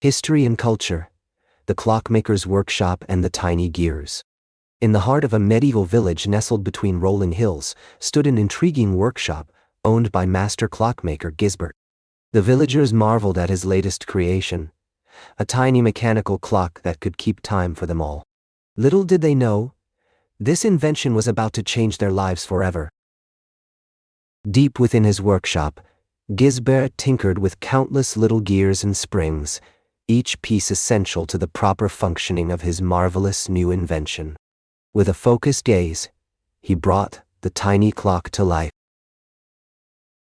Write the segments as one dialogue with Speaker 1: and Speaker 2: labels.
Speaker 1: History and culture, the clockmaker's workshop and the tiny gears. In the heart of a medieval village nestled between rolling hills stood an intriguing workshop owned by master clockmaker Gisbert. The villagers marveled at his latest creation, a tiny mechanical clock that could keep time for them all. Little did they know, this invention was about to change their lives forever. Deep within his workshop, Gisbert tinkered with countless little gears and springs, each piece essential to the proper functioning of his marvelous new invention. With a focused gaze, he brought the tiny clock to life.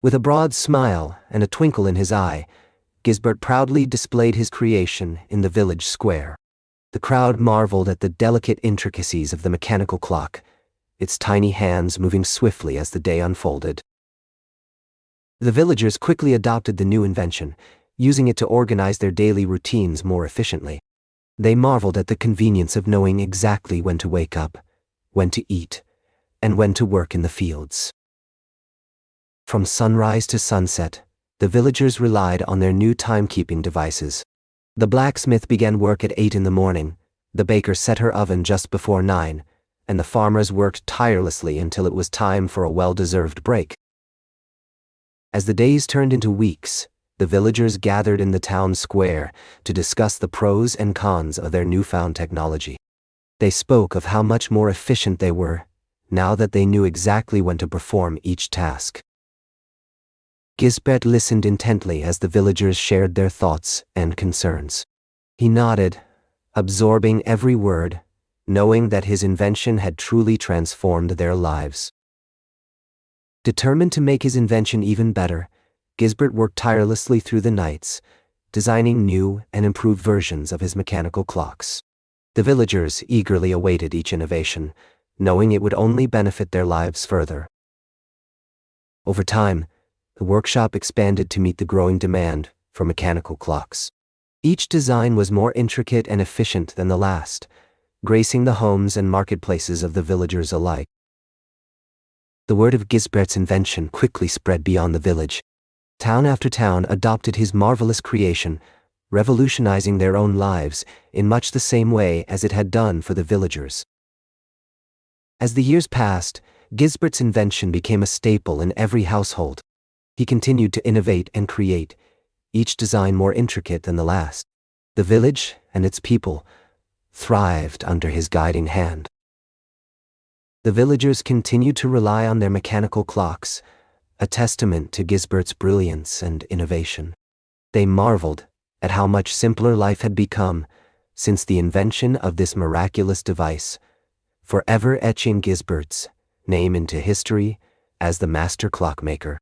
Speaker 1: With a broad smile and a twinkle in his eye, Gisbert proudly displayed his creation in the village square. The crowd marveled at the delicate intricacies of the mechanical clock, its tiny hands moving swiftly as the day unfolded. The villagers quickly adopted the new invention, using it to organize their daily routines more efficiently. They marveled at the convenience of knowing exactly when to wake up, when to eat, and when to work in the fields. From sunrise to sunset, the villagers relied on their new timekeeping devices. The blacksmith began work at 8 in the morning, the baker set her oven just before 9, and the farmers worked tirelessly until it was time for a well-deserved break. As the days turned into weeks, the villagers gathered in the town square to discuss the pros and cons of their newfound technology. They spoke of how much more efficient they were, now that they knew exactly when to perform each task. Gisbert listened intently as the villagers shared their thoughts and concerns. He nodded, absorbing every word, knowing that his invention had truly transformed their lives. Determined to make his invention even better, Gisbert worked tirelessly through the nights, designing new and improved versions of his mechanical clocks. The villagers eagerly awaited each innovation, knowing it would only benefit their lives further. Over time, the workshop expanded to meet the growing demand for mechanical clocks. Each design was more intricate and efficient than the last, gracing the homes and marketplaces of the villagers alike. The word of Gisbert's invention quickly spread beyond the village. Town after town adopted his marvelous creation, revolutionizing their own lives in much the same way as it had done for the villagers. As the years passed, Gisbert's invention became a staple in every household. He continued to innovate and create, each design more intricate than the last. The village and its people thrived under his guiding hand. The villagers continued to rely on their mechanical clocks, a testament to Gisbert's brilliance and innovation. They marveled at how much simpler life had become since the invention of this miraculous device, forever etching Gisbert's name into history as the master clockmaker.